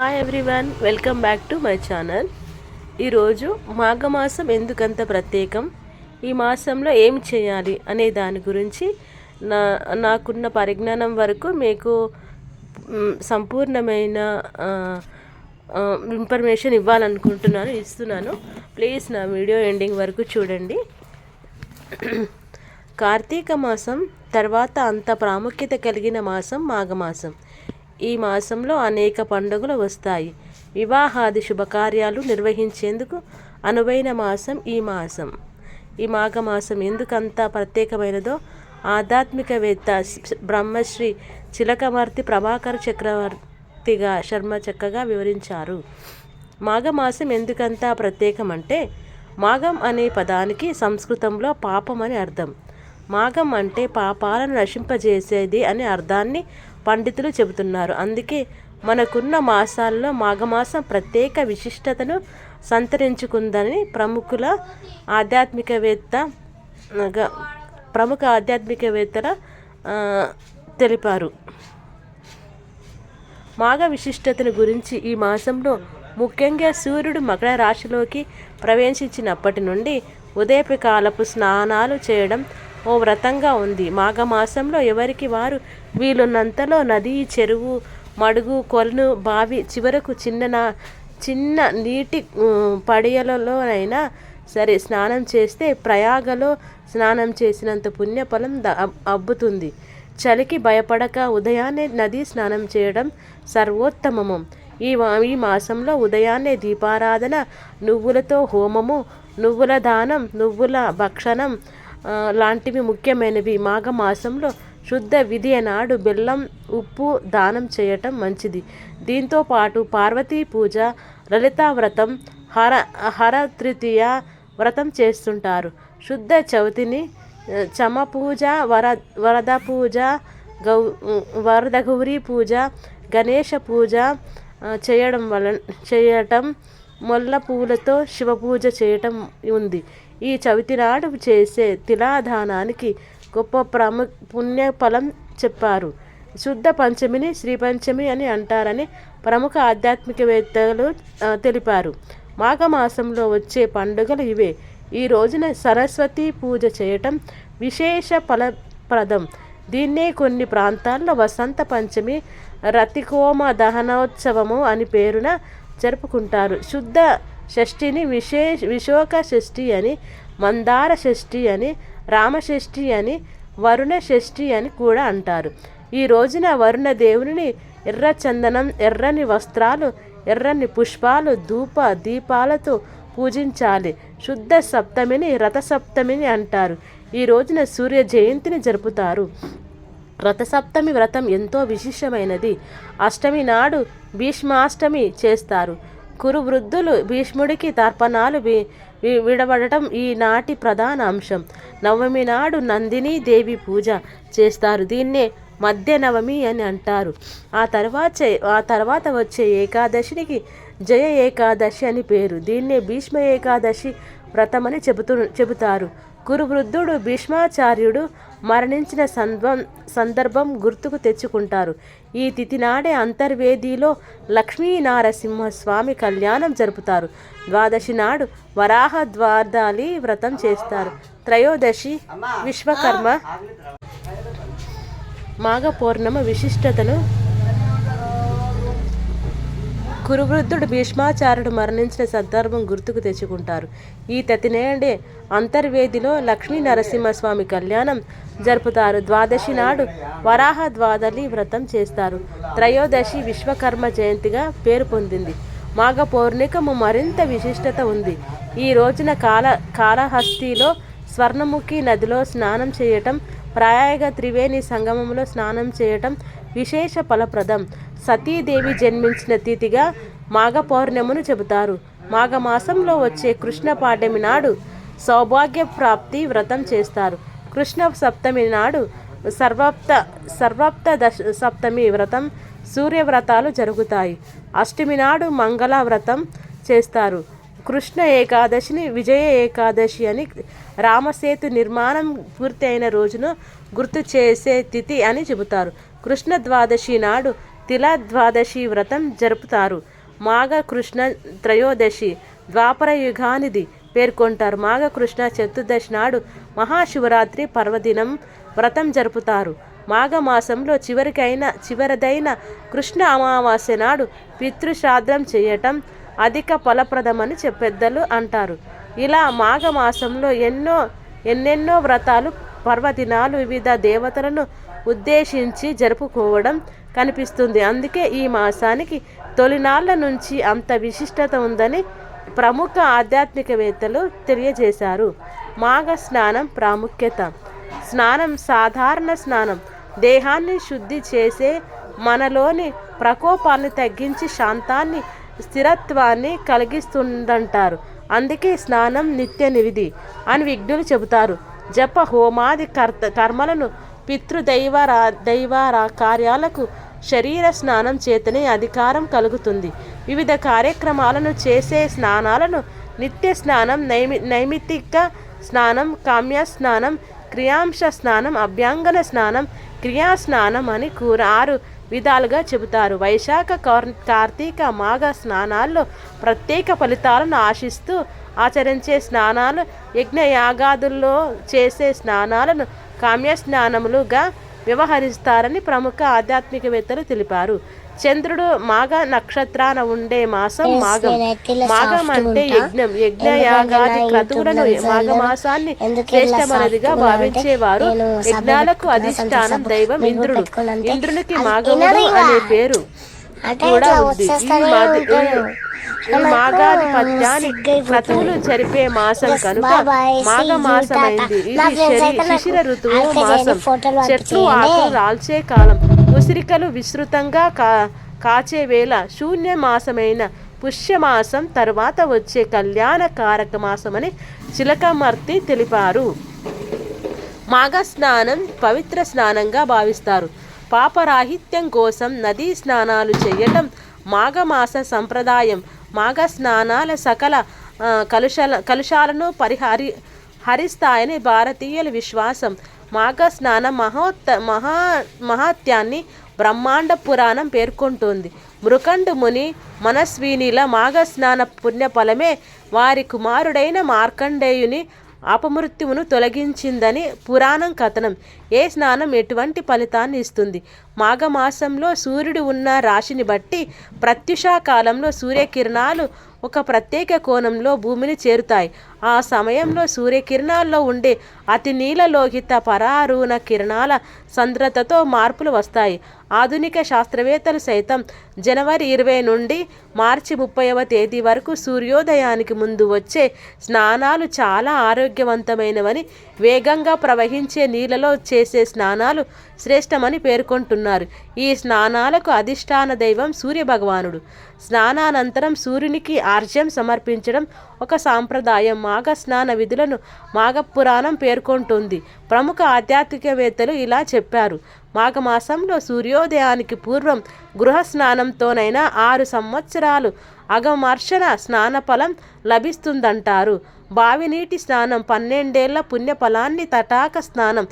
Hi everyone, welcome back to my channel. ఈరోజు మాఘమాసం ఎందుకంత ప్రత్యేకం, ఈ మాసంలో ఏం చేయాలి అనే దాని గురించి నాకున్న పరిజ్ఞానం వరకు మీకు సంపూర్ణమైన ఇన్ఫర్మేషన్ ఇస్తున్నాను. ప్లీజ్ నా వీడియో ఎండింగ్ వరకు చూడండి. కార్తీక మాసం తర్వాత అంత ప్రాముఖ్యత కలిగిన మాసం మాఘమాసం. ఈ మాసంలో అనేక పండుగలు వస్తాయి. వివాహాది శుభకార్యాలు నిర్వహించేందుకు అనువైన మాసం ఈ మాసం. ఈ మాఘమాసం ఎందుకంత ప్రత్యేకమైనదో ఆధ్యాత్మికవేత్త బ్రహ్మశ్రీ చిలకమర్తి ప్రభాకర్ చక్రవర్తిగా శర్మ చక్కగా వివరించారు. మాఘమాసం ఎందుకంత ప్రత్యేకమంటే, మాఘం అనే పదానికి సంస్కృతంలో పాపం అని అర్థం. మాఘం అంటే పాపాలను నశింపజేసేది అనే అర్థాన్ని పండితులు చెబుతున్నారు. అందుకే మనకున్న మాసాల్లో మాఘమాసం ప్రత్యేక విశిష్టతను సంతరించుకుందని ప్రముఖ ఆధ్యాత్మికవేత్తల తెలిపారు. మాఘ విశిష్టతను గురించి ఈ మాసంలో ముఖ్యంగా సూర్యుడు మకర రాశిలోకి ప్రవేశించినప్పటి నుండి ఉదయకాలపు స్నానాలు చేయడం ఓ వ్రతంగా ఉంది. మాఘమాసంలో ఎవరికి వారు వీలున్నంతలో నది, చెరువు, మడుగు, కొలను, బావి చివరకు చిన్న నీటి పడియలలోనైనా సరే స్నానం చేస్తే ప్రయాగలో స్నానం చేసినంత పుణ్యఫలం అబ్బుతుంది. చలికి భయపడక ఉదయాన్నే నది స్నానం చేయడం సర్వోత్తమము. ఈ మాసంలో ఉదయాన్నే దీపారాధన, నువ్వులతో హోమము, నువ్వుల దానం, నువ్వుల భక్షణం లాంటివి ముఖ్యమైనవి. మాఘమాసంలో శుద్ధ విధియ నాడు బెల్లం, ఉప్పు దానం చేయటం మంచిది. దీంతో పాటు పార్వతీ పూజ, లలితా వ్రతం, హర తృతీయ వ్రతం చేస్తుంటారు. శుద్ధ చవితిని చమ పూజ, వరద పూజ, వరద గౌరీ పూజ, గణేష పూజ చేయటం, మొల్ల పూలతో శివపూజ చేయటం ఉంది. ఈ చవితి నాడు చేసే తిలాదానానికి గొప్ప పుణ్యఫలం చెప్పారు. శుద్ధ పంచమిని శ్రీ పంచమి అని అంటారని ప్రముఖ ఆధ్యాత్మికవేత్తలు తెలిపారు. మాఘమాసంలో వచ్చే పండుగలు ఇవే. ఈ రోజున సరస్వతి పూజ చేయటం విశేష ఫలప్రదం. దీన్నే కొన్ని ప్రాంతాల్లో వసంత పంచమి, రతికోమ దహనోత్సవము అని పేరున జరుపుకుంటారు. శుద్ధ షష్ఠిని విశోక షష్ఠి అని, మందార షష్ఠి అని, రామషష్ఠి అని, వరుణ షష్ఠి అని కూడా అంటారు. ఈ రోజున వరుణ దేవుని ఎర్ర చందనం, ఎర్రని వస్త్రాలు, ఎర్రని పుష్పాలు, ధూప దీపాలతో పూజించాలి. శుద్ధ సప్తమిని రథసప్తమిని అంటారు. ఈ రోజున సూర్య జయంతిని జరుపుతారు. రథసప్తమి వ్రతం ఎంతో విశిష్టమైనది. అష్టమి నాడు భీష్మాష్టమి చేస్తారు. కురు వృద్ధులు భీష్ముడికి తర్పణాలు విడవడటం ఈనాటి ప్రధాన అంశం. నవమి నాడు నందిని దేవి పూజ చేస్తారు. దీన్నే మధ్య నవమి అని అంటారు. ఆ తర్వాత వచ్చే ఏకాదశినికి జయ ఏకాదశి అని పేరు. దీన్నే భీష్మ ఏకాదశి వ్రతమని చెబుతారు. కురువృద్ధుడు భీష్మాచార్యుడు మరణించిన సందర్భం గుర్తుకు తెచ్చుకుంటారు. ఈ తిథి నాడే అంతర్వేదిలో లక్ష్మీనారసింహస్వామి కళ్యాణం జరుపుతారు. ద్వాదశి నాడు వరాహ ద్వాదలి వ్రతం చేస్తారు. త్రయోదశి విశ్వకర్మ. మాఘ పౌర్ణమ విశిష్టతను కురువృద్ధుడు భీష్మాచార్యుడు మరణించిన సందర్భం గుర్తుకు తెచ్చుకుంటారు. ఈ తిథినాడే అంతర్వేదిలో లక్ష్మీ నరసింహస్వామి కళ్యాణం జరుపుతారు. ద్వాదశి నాడు వరాహ ద్వాదలి వ్రతం చేస్తారు. త్రయోదశి విశ్వకర్మ జయంతిగా పేరు పొందింది. మాఘ పౌర్ణికము మరింత విశిష్టత ఉంది. ఈ రోజున కాళహస్తిలో స్వర్ణముఖి నదిలో స్నానం చేయటం, ప్రయాగ త్రివేణి సంగమంలో స్నానం చేయటం విశేష ఫలప్రదం. సతీదేవి జన్మించిన తిథిగా మాఘ పౌర్ణమును చెబుతారు. మాఘమాసంలో వచ్చే కృష్ణ పాడ్యమి నాడు సౌభాగ్య ప్రాప్తి వ్రతం చేస్తారు. కృష్ణ సప్తమి నాడు సర్వప్త సప్తమి వ్రతం, సూర్యవ్రతాలు జరుగుతాయి. అష్టమి నాడు మంగళ వ్రతం చేస్తారు. కృష్ణ ఏకాదశిని విజయ ఏకాదశి అని, రామసేతు నిర్మాణం పూర్తి అయిన రోజును గుర్తు చేసే తిథి అని చెబుతారు. కృష్ణ ద్వాదశి నాడు తిల ద్వాదశి వ్రతం జరుపుతారు. మాఘ కృష్ణ త్రయోదశి ద్వాపర యుగానిది పేర్కొంటారు. మాఘ కృష్ణ చతుర్దశి నాడు మహాశివరాత్రి పర్వదినం వ్రతం జరుపుతారు. మాఘమాసంలో చివరిదైన కృష్ణ అమావాస్య నాడు పితృశ్రాద్ధం చేయటం అధిక ఫలప్రదమని పెద్దలు అంటారు. ఇలా మాఘమాసంలో ఎన్నెన్నో వ్రతాలు పర్వదినాలు వివిధ దేవతలను ఉద్దేశించి జరుపుకోవడం కనిపిస్తుంది. అందుకే ఈ మాసానికి తొలినాళ్ల నుంచి అంత విశిష్టత ఉందని ప్రముఖ ఆధ్యాత్మికవేత్తలు తెలియజేశారు. మాఘ స్నానం ప్రాముఖ్యత. స్నానం సాధారణ స్నానం దేహాన్ని శుద్ధి చేసే, మనలోని ప్రకోపాన్ని తగ్గించి శాంతాన్ని స్థిరత్వాన్ని కలిగిస్తుందంటారు. అందుకే స్నానం నిత్య నివిధి అని విజ్ఞులు చెబుతారు. జప హోమాది కర్మలను దైవ కార్యాలకు శరీర స్నానం చేతనే అధికారం కలుగుతుంది. వివిధ కార్యక్రమాలను చేసే స్నానాలను నిత్య స్నానం, నైమిత్తిక స్నానం, కామ్య స్నానం, క్రియాంశ స్నానం, అభ్యంగన స్నానం, క్రియా స్నానం అని 6 విధాలుగా చెబుతారు. వైశాఖ, కార్తీక, మాఘ స్నానాల్లో ప్రత్యేక ఫలితాలను ఆశిస్తూ ఆచరించే స్నానాలు, యజ్ఞయాగాదుల్లో చేసే స్నానాలను కామ్య స్నానములుగా వ్యవహరిస్తారని ప్రముఖ ఆధ్యాత్మికవేత్తలు తెలిపారు. చంద్రుడు మాఘ నక్షత్రాన ఉండే మాసం మాఘం. మాఘం అంటే యజ్ఞం, యజ్ఞయాగాది క్రతువులను మాఘమాసాన్ని శ్రేష్టమైనదిగా భావించేవారు. యజ్ఞాలకు అధిష్టానం దైవం ఇంద్రుడు. ఇంద్రునికి మాఘవుడు అనే పేరు కూడా ఉంది. ఈ మాఘాధిపత్యాన్ని క్రతువులు జరిపే మాసం కనుక మాఘమాసమైంది. ఇది శిశిర ఋతువు మాసం. చెట్లు ఆకులు రాల్చే కాలం. ఉసిరికలు విస్తృతంగా కాచే వేళ. శూన్య మాసమైన పుష్యమాసం తరువాత వచ్చే కళ్యాణ కారక మాసమని చిలకమర్తి తెలిపారు. మాఘ స్నానం పవిత్ర స్నానంగా భావిస్తారు. పాపరాహిత్యం కోసం నదీ స్నానాలు చేయటం మాఘమాస సంప్రదాయం. మాఘ స్నానాల సకల కలుషాలను హరిస్తాయని భారతీయుల విశ్వాసం. మాఘ స్నాన మహాత్యాన్ని బ్రహ్మాండ పురాణం పేర్కొంటోంది. మృకండు ముని మనస్వినిల మాఘ స్నాన పుణ్యఫలమే వారి కుమారుడైన మార్కండేయుని అపమృత్యువును తొలగించిందని పురాణం కథనం. ఏ స్నానం ఎటువంటి ఫలితాన్ని ఇస్తుంది? మాఘమాసంలో సూర్యుడు ఉన్న రాశిని బట్టి ప్రత్యుషా కాలంలో సూర్యకిరణాలు ఒక ప్రత్యేక కోణంలో భూమిని చేరుతాయి. ఆ సమయంలో సూర్యకిరణాల్లో ఉండే అతి నీలలోహిత పరారుణ కిరణాల సాంద్రతతో మార్పులు వస్తాయి. ఆధునిక శాస్త్రవేత్తలు సైతం జనవరి 20 నుండి మార్చి 30వ తేదీ వరకు సూర్యోదయానికి ముందు వచ్చే స్నానాలు చాలా ఆరోగ్యవంతమైనవని, వేగంగా ప్రవహించే నీళ్ళలో చేసే స్నానాలు శ్రేష్టమని పేర్కొంటున్నారు. ఈ స్నానాలకు అధిష్టాన దైవం సూర్యభగవానుడు. స్నానానంతరం సూర్యునికి ఆర్ఘ్యం సమర్పించడం ఒక సాంప్రదాయం. మాఘ స్నాన విధులను మాఘపురాణం పేర్కొంటుంది. ప్రముఖ ఆధ్యాత్మికవేత్తలు ఇలా చెప్పారు. మాఘమాసంలో సూర్యోదయానికి పూర్వం గృహ స్నానంతోనైనా 6 సంవత్సరాలు అగమర్షణ స్నానఫలం లభిస్తుందంటారు. బావి నీటి స్నానం 12 ఏళ్ల పుణ్యఫలాన్ని, తటాక స్నానం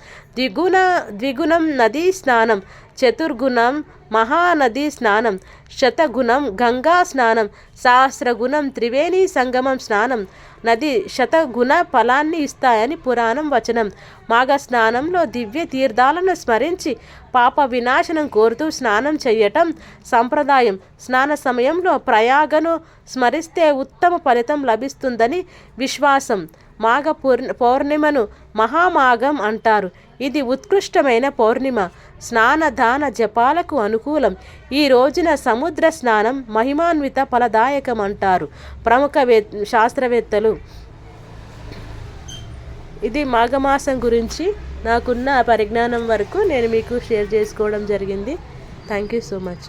ద్విగుణం, నదీ స్నానం చతుర్గుణం, మహానదీ స్నానం శతగుణం, గంగా స్నానం సహస్రగుణం, త్రివేణి సంగమం స్నానం నది శతగుణ ఫలాన్ని ఇస్తాయని పురాణం వచనం. మాఘ స్నానంలో దివ్య తీర్థాలను స్మరించి పాప వినాశనం కోరుతూ స్నానం చేయటం సంప్రదాయం. స్నాన సమయంలో ప్రయాగను స్మరిస్తే ఉత్తమ ఫలితం లభిస్తుందని విశ్వాసం. మాఘ పౌర్ణిమను మహామాఘం అంటారు. ఇది ఉత్కృష్టమైన పౌర్ణిమ. స్నాన దాన జపాలకు అనుకూలం. ఈ రోజున సముద్ర స్నానం మహిమాన్విత ఫలదాయకం అంటారు ప్రముఖ శాస్త్రవేత్తలు. ఇది మాఘమాసం గురించి నాకున్న పరిజ్ఞానం వరకు నేను మీకు షేర్ చేసుకోవడం జరిగింది. Thank you so much.